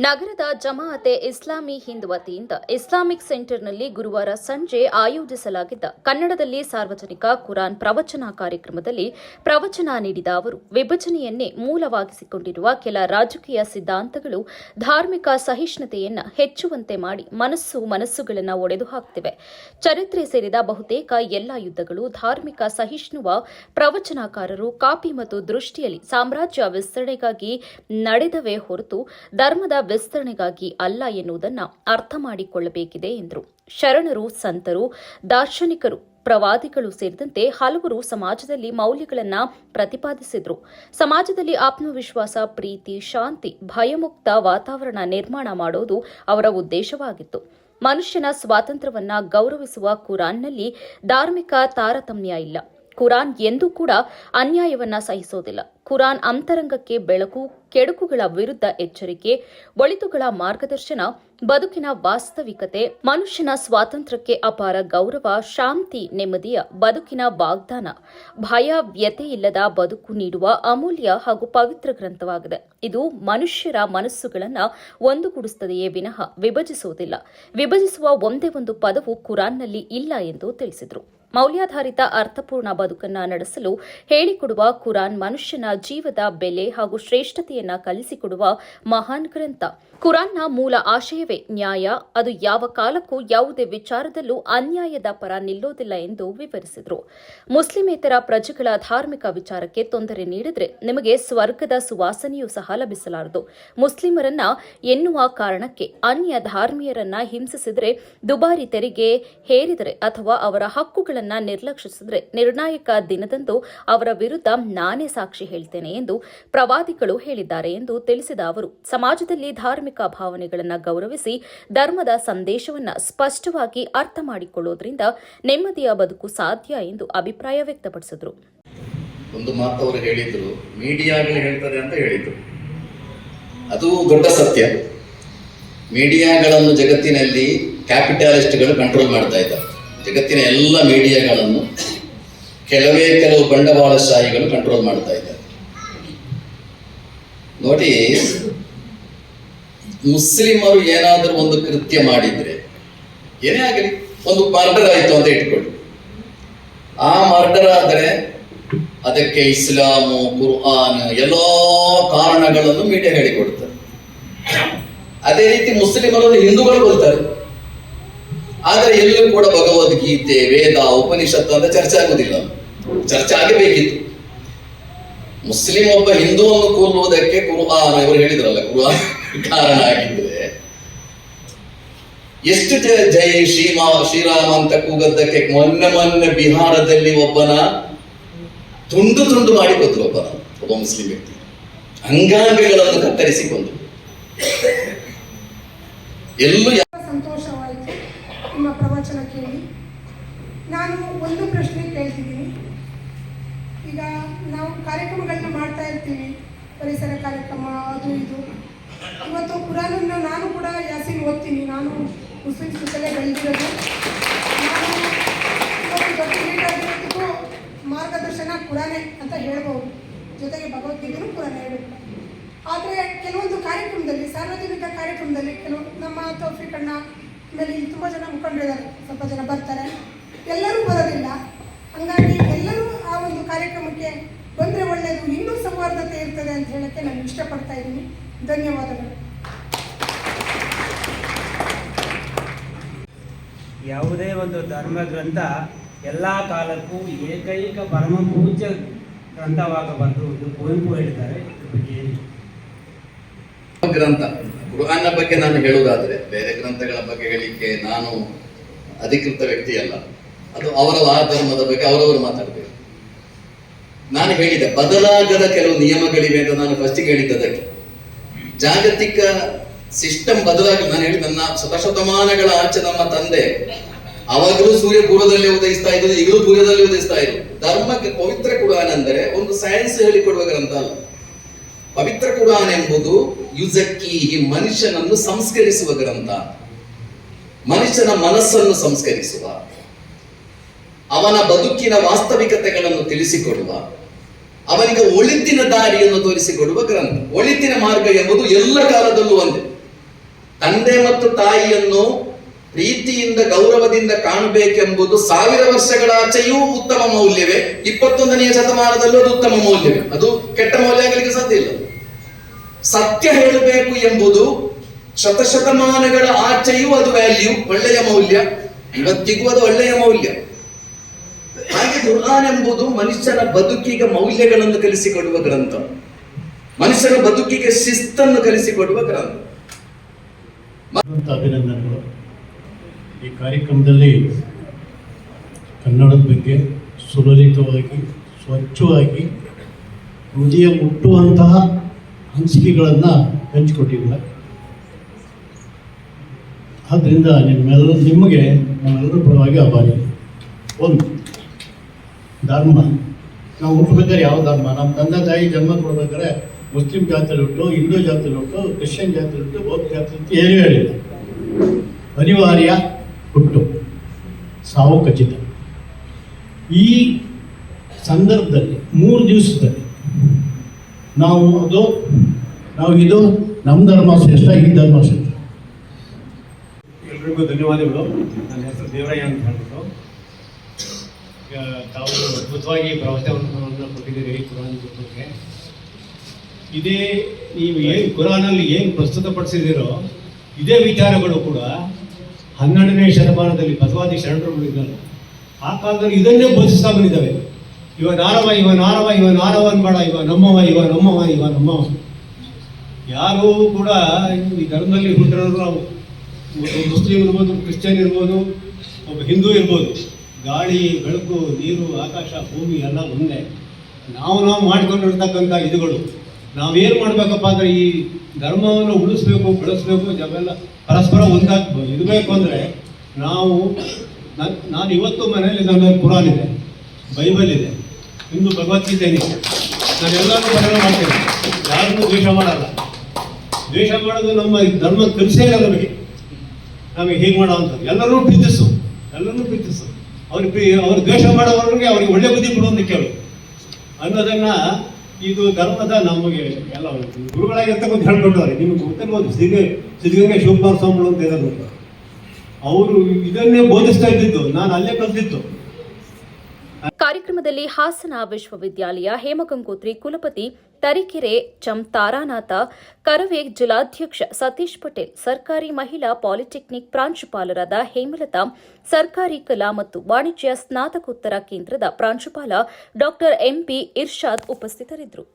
ನಗರದ ಜಮಾಅತೆ ಇಸ್ಲಾಮಿ ಹಿಂದ್ ವತಿಯಿಂದ ಇಸ್ಲಾಮಿಕ್ ಸೆಂಟರ್ನಲ್ಲಿ ಗುರುವಾರ ಸಂಜೆ ಆಯೋಜಿಸಲಾಗಿದ್ದ ಕನ್ನಡದಲ್ಲಿ ಸಾರ್ವಜನಿಕ ಕುರಾನ್ ಪ್ರವಚನ ಕಾರ್ಯಕ್ರಮದಲ್ಲಿ ಪ್ರವಚನ ನೀಡಿದ ಅವರು ವಿಭಜನೆಯನ್ನೇ ಮೂಲವಾಗಿಸಿಕೊಂಡಿರುವ ಕೆಲ ರಾಜಕೀಯ ಸಿದ್ಧಾಂತಗಳು ಧಾರ್ಮಿಕ ಸಹಿಷ್ಣುತೆಯನ್ನು ಹೆಚ್ಚುವಂತೆ ಮಾಡಿ ಮನಸ್ಸುಗಳನ್ನು ಒಡೆದು ಹಾಕುತ್ತಿವೆ. ಚರಿತ್ರೆ ಸೇರಿದ ಬಹುತೇಕ ಎಲ್ಲ ಯುದ್ಧಗಳು ಧಾರ್ಮಿಕ ಸಹಿಷ್ಣುವ ಪ್ರವಚನಕಾರರು ಕಾಪಿ ಮತ್ತು ದೃಷ್ಟಿಯಲ್ಲಿ ಸಾಮ್ರಾಜ್ಯ ವಿಸ್ತರಣೆಗಾಗಿ ನಡೆದವೇ ಹೊರತು ಧರ್ಮದ ವಿಸ್ತರಣೆಗಾಗಿ ಅಲ್ಲ ಎನ್ನುವುದನ್ನು ಅರ್ಥ ಮಾಡಿಕೊಳ್ಳಬೇಕಿದೆ ಎಂದರು. ಶರಣರು, ಸಂತರು, ದಾರ್ಶನಿಕರು, ಪ್ರವಾದಿಗಳು ಸೇರಿದಂತೆ ಹಲವರು ಸಮಾಜದಲ್ಲಿ ಮೌಲ್ಯಗಳನ್ನು ಪ್ರತಿಪಾದಿಸಿದರು. ಸಮಾಜದಲ್ಲಿ ಆತ್ಮವಿಶ್ವಾಸ, ಪ್ರೀತಿ, ಶಾಂತಿ, ಭಯಮುಕ್ತ ವಾತಾವರಣ ನಿರ್ಮಾಣ ಮಾಡೋದು ಅವರ ಉದ್ದೇಶವಾಗಿತ್ತು. ಮನುಷ್ಯನ ಸ್ವಾತಂತ್ರ್ಯವನ್ನು ಗೌರವಿಸುವ ಕುರಾನ್ನಲ್ಲಿ ಧಾರ್ಮಿಕ ತಾರತಮ್ಯ ಇಲ್ಲ. ಕುರಾನ್ ಎಂದೂ ಕೂಡ ಅನ್ಯಾಯವನ್ನ ಸಹಿಸೋದಿಲ್ಲ. ಕುರಾನ್ ಅಂತರಂಗಕ್ಕೆ ಬೆಳಕು, ಕೆಡುಕುಗಳ ವಿರುದ್ಧ ಎಚ್ಚರಿಕೆ, ಒಳಿತುಗಳ ಮಾರ್ಗದರ್ಶನ, ಬದುಕಿನ ವಾಸ್ತವಿಕತೆ, ಮನುಷ್ಯನ ಸ್ವಾತಂತ್ರ್ಯಕ್ಕೆ ಅಪಾರ ಗೌರವ, ಶಾಂತಿ, ನೆಮ್ಮದಿಯ ಬದುಕಿನ ವಾಗ್ದಾನ, ಭಯ, ವ್ಯಥೆಯಿಲ್ಲದ ಬದುಕು ನೀಡುವ ಅಮೂಲ್ಯ ಹಾಗೂ ಪವಿತ್ರ ಗ್ರಂಥವಾಗಿದೆ. ಇದು ಮನುಷ್ಯರ ಮನಸ್ಸುಗಳನ್ನು ಒಂದುಗೂಡಿಸುತ್ತದೆಯೇ ವಿನಃ ವಿಭಜಿಸುವುದಿಲ್ಲ. ವಿಭಜಿಸುವ ಒಂದೇ ಒಂದು ಪದವು ಕುರಾನ್ನಲ್ಲಿ ಇಲ್ಲ ಎಂದು ತಿಳಿಸಿದರು. ಮೌಲ್ಯಾಧಾರಿತ ಅರ್ಥಪೂರ್ಣ ಬದುಕನ್ನು ನಡೆಸಲು ಹೇಳಿಕೊಡುವ ಕುರಾನ್ ಮನುಷ್ಯನ ಜೀವದ ಬೆಲೆ ಹಾಗೂ ಶ್ರೇಷ್ಠತೆಯನ್ನು ಕಲಿಸಿಕೊಡುವ ಮಹಾನ್ ಗ್ರಂಥ. ಕುರಾನ್ನ ಮೂಲ ಆಶಯವೇ ನ್ಯಾಯ. ಅದು ಯಾವ ಕಾಲಕ್ಕೂ ಯಾವುದೇ ವಿಚಾರದಲ್ಲೂ ಅನ್ಯಾಯದ ಪರ ನಿಲ್ಲೋದಿಲ್ಲ ಎಂದು ವಿವರಿಸಿದರು. ಮುಸ್ಲಿಮೇತರ ಪ್ರಜೆಗಳ ಧಾರ್ಮಿಕ ವಿಚಾರಕ್ಕೆ ತೊಂದರೆ ನೀಡಿದರೆ ನಿಮಗೆ ಸ್ವರ್ಗದ ಸುವಾಸನೆಯೂ ಸಹ ಲಭಿಸಲಾರದು. ಮುಸ್ಲಿಮರನ್ನ ಎನ್ನುವ ಕಾರಣಕ್ಕೆ ಅನ್ಯ ಧಾರ್ಮೀಯರನ್ನ ಹಿಂಸಿಸಿದರೆ, ದುಬಾರಿ ತೆರಿಗೆ ಹೇರಿದರೆ ಅಥವಾ ಅವರ ಹಕ್ಕುಗಳನ್ನು ನಿರ್ಲಕ್ಷಿಸಿದರೆ ನಿರ್ಣಾಯಕ ದಿನದಂದು ಅವರ ವಿರುದ್ಧ ನಾನೇ ಸಾಕ್ಷಿ ಹೇಳ್ತೇನೆ ಎಂದು ಪ್ರವಾದಿಗಳು ಹೇಳಿದ್ದಾರೆ ಎಂದು ತಿಳಿಸಿದ ಅವರು, ಸಮಾಜದಲ್ಲಿ ಧಾರ್ಮಿಕ ಭಾವನೆಗಳನ್ನು ಗೌರವಿಸಿ ಧರ್ಮದ ಸಂದೇಶವನ್ನು ಸ್ಪಷ್ಟವಾಗಿ ಅರ್ಥ ಮಾಡಿಕೊಳ್ಳುವುದರಿಂದ ನೆಮ್ಮದಿಯ ಬದುಕು ಸಾಧ್ಯ ಎಂದು ಅಭಿಪ್ರಾಯ ವ್ಯಕ್ತಪಡಿಸಿದರು. ಒಂದು ಮಾತು ಅವರು ಹೇಳಿದ್ರು, ಮೀಡಿಯಾಗಳು ಹೇಳ್ತಾರೆ ಅಂತ ಹೇಳಿದ್ರು. ಅದು ದೊಡ್ಡ ಸತ್ಯ. ಮೀಡಿಯಾಗಳನ್ನು ಜಗತ್ತಿನಲ್ಲಿ ಕ್ಯಾಪಿಟಲಿಸ್ಟ್ಗಳು ಕಂಟ್ರೋಲ್ ಮಾಡ್ತಾ ಇದ್ದಾರೆ. ಜಗತ್ತಿನ ಎಲ್ಲ ಮೀಡಿಯಾಗಳನ್ನು ಕೆಲವು ಬಂಡವಾಳಶಾಹಿಗಳು ಕಂಟ್ರೋಲ್ ಮಾಡ್ತಾ ಇದ್ದಾರೆ. ನೋಡಿ, ಮುಸ್ಲಿಮರು ಏನಾದರೂ ಒಂದು ಕೃತ್ಯ ಮಾಡಿದ್ರೆ, ಏನೇ ಆಗಲಿ, ಒಂದು ಮರ್ಡರ್ ಆಯಿತು ಅಂತ ಇಟ್ಕೊಳ್ಳಿ. ಆ ಮರ್ಡರ್ ಆದರೆ ಅದಕ್ಕೆ ಇಸ್ಲಾಮು, ಕುರ್ಆನ್ ಎಲ್ಲ ಕಾರಣಗಳನ್ನು ಮೀಡಿಯಾ ಹೇಳಿಕೊಡ್ತಾರೆ. ಅದೇ ರೀತಿ ಮುಸ್ಲಿಮರನ್ನು ಹಿಂದೂಗಳು ಕೊಡ್ತಾರೆ. ಆದರೆ ಎಲ್ಲೂ ಕೂಡ ಭಗವದ್ಗೀತೆ, ವೇದ, ಉಪನಿಷತ್ತು ಅಂತ ಚರ್ಚೆ ಆಗುವುದಿಲ್ಲ. ಚರ್ಚೆ ಆಗಬೇಕಿತ್ತು. ಮುಸ್ಲಿಂ ಒಬ್ಬ ಹಿಂದೂವನ್ನು ಕೊಲ್ಲುವುದಕ್ಕೆ ಕುರ್ಆನ್, ಇವರು ಹೇಳಿದ್ರಲ್ಲ, ಕುರ್ಆನ್ ಕಾರಣ ಆಗಿದ್ರೆ ಎಷ್ಟು ಜೈ ಶ್ರೀರಾಮ ಅಂತ ಕೂಗದ್ದಕ್ಕೆ ಮೊನ್ನೆ ಬಿಹಾರದಲ್ಲಿ ಒಬ್ಬನ ತುಂಡು ಮಾಡಿ ಕೊದ್ರು. ಒಬ್ಬ ಮುಸ್ಲಿಂ ವ್ಯಕ್ತಿ ಅಂಗಾಂಗಗಳನ್ನು ಕತ್ತರಿಸಿಕೊಂಡು. ಎಲ್ಲೂ ಸಂತೋಷವಾಯಿತು ನಿಮ್ಮ ಪ್ರವಚನ ಕೇಳಿ. ನಾನು ಒಂದು ಪ್ರಶ್ನೆ ಕೇಳ್ತಿದ್ದೀನಿ. ಈಗ ನಾವು ಕಾರ್ಯಕ್ರಮಗಳನ್ನ ಮಾಡ್ತಾ ಇರ್ತೀವಿ, ಪರಿಸರ ಕಾರ್ಯಕ್ರಮ, ಅದು ಇದು. ಇವತ್ತು ಕುರಾನನ್ನು ನಾನು ಕೂಡ ಯಾಸೀನ್ ಓದ್ತೀನಿ. ನಾನು ಮುಸ್ಲಿಂ ಜೊತೆಲೇ ಬೆಳೆದಿರೋದು. ನಾನು ಇವತ್ತು ದೊಡ್ಡ ಲೀಡಾಗಿರೋದಕ್ಕೂ ಮಾರ್ಗದರ್ಶನ ಕುರಾನೇ ಅಂತ ಹೇಳ್ಬೋದು. ಜೊತೆಗೆ ಭಗವದ್ಗೀತೆನೂ ಕುರಾನ್ ಹೇಳಬೇಕು. ಆದರೆ ಕೆಲವೊಂದು ಕಾರ್ಯಕ್ರಮದಲ್ಲಿ, ಸಾರ್ವಜನಿಕ ಕಾರ್ಯಕ್ರಮದಲ್ಲಿ ನಮ್ಮ ತೌಫೀಕ್ ಅಣ್ಣ ಆಮೇಲೆ ಇಲ್ಲಿ ತುಂಬ ಜನ ಮುಖಂಡರಿದ್ದಾರೆ, ಸ್ವಲ್ಪ ಜನ ಬರ್ತಾರೆ, ಎಲ್ಲರೂ ಬರೋದಿಲ್ಲ. ಹಾಗಾಗಿ ಎಲ್ಲರೂ ಆ ಒಂದು ಕಾರ್ಯಕ್ರಮಕ್ಕೆ ಬಂದರೆ ಒಳ್ಳೆಯದು, ಇನ್ನೂ ಸೌಹಾರ್ದತೆ ಇರ್ತದೆ ಅಂತ ಹೇಳೋಕ್ಕೆ ನಾನು ಇಷ್ಟಪಡ್ತಾ ಇದ್ದೀನಿ. ಧನ್ಯವಾದಗಳು. ಯಾವುದೇ ಒಂದು ಧರ್ಮ ಗ್ರಂಥ ಎಲ್ಲ ಕಾಲಕ್ಕೂ ಏಕೈಕ ಪರಮ ಪೂಜ್ಯ ಗ್ರಂಥವಾಗಬಾರದು. ಇದು ಕುವೆಂಪು ಹೇಳಿದ್ದಾರೆ. ಗ್ರಂಥ ಕುರ್ಆನ್ನ ಬಗ್ಗೆ ನಾನು ಹೇಳುವುದಾದ್ರೆ, ಬೇರೆ ಗ್ರಂಥಗಳ ಬಗ್ಗೆ ಹೇಳಿಕ್ಕೆ ನಾನು ಅಧಿಕೃತ ವ್ಯಕ್ತಿ ಅಲ್ಲ. ಅದು ಅವರ ಆ ಧರ್ಮದ ಬಗ್ಗೆ ಅವರವರು ಮಾತಾಡಬೇಕು. ನಾನು ಹೇಳಿದೆ, ಬದಲಾಗದ ಕೆಲವು ನಿಯಮಗಳಿವೆ ಅಂತ ನಾನು ಫಸ್ಟಿಗೆ ಹೇಳಿದ್ದದಕ್ಕೆ. ಜಾಗತಿಕ ಸಿಸ್ಟಮ್ ಬದಲಾಗಿ ನಾನು ಹೇಳಿ, ನನ್ನ ಶತಶತಮಾನಗಳ ಆಚೆ ನಮ್ಮ ತಂದೆ ಅವಾಗಲೂ ಸೂರ್ಯ ಪೂರ್ವದಲ್ಲಿ ಉದಯಿಸ್ತಾ ಇದ್ದು, ಈಗಲೂ ಪೂರ್ವದಲ್ಲಿ ಉದಯಿಸ್ತಾ ಇದ್ರು. ಧರ್ಮಕ್ಕೆ ಪವಿತ್ರ ಕುರಾನ್ ಅಂದರೆ ಒಂದು ಸೈನ್ಸ್ ಹೇಳಿಕೊಡುವ ಗ್ರಂಥ ಅಲ್ಲ. ಪವಿತ್ರ ಕುರಾನ್ ಎಂಬುದು ಯುಜಕ್ಕಿ, ಮನುಷ್ಯನನ್ನು ಸಂಸ್ಕರಿಸುವ ಗ್ರಂಥ. ಮನುಷ್ಯನ ಮನಸ್ಸನ್ನು ಸಂಸ್ಕರಿಸುವ, ಅವನ ಬದುಕಿನ ವಾಸ್ತವಿಕತೆಗಳನ್ನು ತಿಳಿಸಿಕೊಡುವ, ಅವನಿಗೆ ಒಳಿತಿನ ದಾರಿಯನ್ನು ತೋರಿಸಿಕೊಡುವ ಗ್ರಂಥ. ಒಳಿತಿನ ಮಾರ್ಗ ಎಂಬುದು ಎಲ್ಲ ಕಾಲದಲ್ಲೂ ಒಂದೇ. ತಂದೆ ಮತ್ತು ತಾಯಿಯನ್ನು ಪ್ರೀತಿಯಿಂದ ಗೌರವದಿಂದ ಕಾಣಬೇಕೆಂಬುದು 1000 ವರ್ಷಗಳಾಚೆಯೂ ಉತ್ತಮ ಮೌಲ್ಯವೇ, 21ನೇ ಶತಮಾನದಲ್ಲೂ ಅದು ಉತ್ತಮ ಮೌಲ್ಯವೇ. ಅದು ಕೆಟ್ಟ ಮೌಲ್ಯ ಆಗಲಿಕ್ಕೆ ಸಾಧ್ಯ ಇಲ್ಲ. ಸತ್ಯ ಹೇಳಬೇಕು ಎಂಬುದು ಶತಶತಮಾನಗಳ ಆಚೆಯೂ ಅದು ವ್ಯಾಲ್ಯೂ, ಒಳ್ಳೆಯ ಮೌಲ್ಯ. ಇವತ್ತಿಗೂ ಅದು ಒಳ್ಳೆಯ ಮೌಲ್ಯ. ಹಾಗೆ ಕುರ್ಆನ್ ಎಂಬುದು ಮನುಷ್ಯನ ಬದುಕಿಗೆ ಮೌಲ್ಯಗಳನ್ನು ಕಲಿಸಿಕೊಡುವ ಗ್ರಂಥ, ಮನುಷ್ಯನ ಬದುಕಿಗೆ ಶಿಸ್ತನ್ನು ಕಲಿಸಿಕೊಡುವ ಗ್ರಂಥ. ಅಭಿನಂದನೆಗಳು. ಈ ಕಾರ್ಯಕ್ರಮದಲ್ಲಿ ಕನ್ನಡದ ಬಗ್ಗೆ ಸುಲಲಿತವಾಗಿ, ಸ್ವಚ್ಛವಾಗಿ, ಹೃದಯ ಮುಟ್ಟುವಂತಹ ಅನಿಸಿಕೆಗಳನ್ನು ಹಂಚಿಕೊಟ್ಟಿದ್ದಾರೆ. ಆದ್ದರಿಂದ ನಿಮಗೆ ನಮ್ಮೆಲ್ಲರ ಪರವಾಗಿ ಆಭಾರಿ. ಒಂದು ಧರ್ಮ, ನಾವು ಹುಟ್ಟಬೇಕಾದ್ರೆ ಯಾವ ಧರ್ಮ? ನಮ್ಮ ತಂದೆ ತಾಯಿ ಜನ್ಮ ಕೊಡ್ಬೇಕಾದ್ರೆ ಮುಸ್ಲಿಂ ಜಾತಿಯಲ್ಲಿ ಹುಟ್ಟು, ಹಿಂದೂ ಜಾತಿಯಲ್ಲಿ ಹುಟ್ಟು, ಕ್ರಿಶ್ಚಿಯನ್ ಜಾತಿಯಲ್ಲಿ ಹುಟ್ಟು, ಬೌದ್ಧ ಜಾತಿ ಹುಟ್ಟು ಏನೂ ಹೇಳಿಲ್ಲ. ಅನಿವಾರ್ಯ ಹುಟ್ಟು, ಸಾವು ಖಚಿತ. ಈ ಸಂದರ್ಭದಲ್ಲಿ 3 ದಿವಸದಲ್ಲಿ ನಾವು ಇದು ನಮ್ಮ ಧರ್ಮ ಶ್ರೇಷ್ಠ, ಈ ಧರ್ಮ ಶ್ರೇಷ್ಠ. ಎಲ್ರಿಗೂ ಧನ್ಯವಾದಗಳು. ನನ್ನ ಹೆಸರು ದೇವರಯ್ಯ ಅಂತ ಹೇಳ್ಬಿಟ್ಟು. ತಾವು ಅದ್ಭುತವಾಗಿ ಪ್ರವಚನವನ್ನು ಕೊಟ್ಟಿದ್ದೀರಿ ಕುರಾನ್ ಬಗ್ಗೆ. ಇದೇ ನೀವು ಏನು ಕುರಾನಲ್ಲಿ ಏನು ಪ್ರಸ್ತುತಪಡಿಸಿದ್ದೀರೋ ಇದೇ ವಿಚಾರಗಳು ಕೂಡ 12ನೇ ಶತಮಾನದಲ್ಲಿ ಬಸವಾದಿ ಶರಣರುಗಳು ಇದ್ದಾರೆ. ಆ ಕಾಲದಲ್ಲಿ ಇದನ್ನೇ ಬೋಧಿಸ್ತಾ ಬಂದಿದ್ದಾವೆ. ಇವ ನಾರವ ಅನ್ಬೇಡ, ಇವ ನಮ್ಮವ. ಯಾರೂ ಕೂಡ ಈ ಧರ್ಮದಲ್ಲಿ ಹುಟ್ಟಿರೋರು ನಾವು ಮುಸ್ಲಿಂ ಇರ್ಬೋದು, ಕ್ರಿಶ್ಚಿಯನ್ ಇರ್ಬೋದು, ಒಬ್ಬ ಹಿಂದೂ ಇರ್ಬೋದು. ಗಾಳಿ, ಬೆಳಕು, ನೀರು, ಆಕಾಶ, ಭೂಮಿ ಎಲ್ಲ ಒಂದೇ. ನಾವು ಮಾಡಿಕೊಂಡಿರ್ತಕ್ಕಂಥ ಇದುಗಳು. ನಾವೇನು ಮಾಡಬೇಕಪ್ಪ ಅಂದರೆ ಈ ಧರ್ಮವನ್ನು ಉಳಿಸ್ಬೇಕು, ಬೆಳೆಸ್ಬೇಕು, ಜವೆಲ್ಲ ಪರಸ್ಪರ ಇರಬೇಕು ಅಂದರೆ ನಾನು ಇವತ್ತು ಮನೆಯಲ್ಲಿ ನನ್ನ ಕುರಾನ್ ಇದೆ, ಬೈಬಲ್ ಇದೆ, ಇಂದು ಭಗವದ್ಗೀತೆ ಇದೆ. ನಾನೆಲ್ಲರೂ ಪಠಣ ಮಾಡ್ತೇನೆ. ಯಾರನ್ನೂ ದ್ವೇಷ ಮಾಡಲ್ಲ. ದ್ವೇಷ ಮಾಡೋದು ನಮ್ಮ ಧರ್ಮ ಕಲಿಸೇ ಇಲ್ಲ ನಮಗೆ ಹೀಗೆ ಮಾಡೋ ಅಂತ. ಎಲ್ಲರೂ ಪ್ರೀತಿಸು. ಅವ್ರು ದ್ವೇಷ ಮಾಡೋವ್ರಿಗೆ ಅವ್ರಿಗೆ ಒಳ್ಳೆ ಬುದ್ಧಿ ಕೊಡುವಂತ ಕೇಳು ಅನ್ನೋದನ್ನ ಇದು ಧರ್ಮದ ನಮಗೆ ಎಲ್ಲ ಗುರುಗಳಾಗಿರ್ತಕ್ಕಂಥ ಹೇಳ್ಕೊಟ್ಟವ್ರೆ. ನಿಮ್ಗೆ ಗೊತ್ತಿರ್ಬೋದು, ಸಿದ್ಧಗಂಗೆ ಶಿವಕುಮಾರ ಸ್ವಾಮಿಗಳು ಅಂತ ಇರೋದು. ಅವರು ಇದನ್ನೇ ಬೋಧಿಸ್ತಾ ಇದ್ದಿದ್ದು, ನಾನು ಅಲ್ಲೇ ಕಲ್ತಿದ್ದು. ಕಾರ್ಯಕ್ರಮದಲ್ಲಿ ಹಾಸನ ವಿಶ್ವವಿದ್ಯಾಲಯ ಹೇಮಗಂಗೋತ್ರಿ ಕುಲಪತಿ ತರೀಕೆರೆ ಚಂ ತಾರಾನಾಥ, ಕರವೇ ಜಿಲ್ಲಾಧ್ಯಕ್ಷ ಸತೀಶ್ ಪಟೇಲ್, ಸರ್ಕಾರಿ ಮಹಿಳಾ ಪಾಲಿಟೆಕ್ನಿಕ್ ಪ್ರಾಂಶುಪಾಲರಾದ ಹೇಮಲತಾ, ಸರ್ಕಾರಿ ಕಲಾ ಮತ್ತು ವಾಣಿಜ್ಯ ಸ್ನಾತಕೋತ್ತರ ಕೇಂದ್ರದ ಪ್ರಾಂಶುಪಾಲ ಡಾ ಎಂಪಿ ಇರ್ಷಾದ್ ಉಪಸ್ಥಿತರಿದ್ದರು.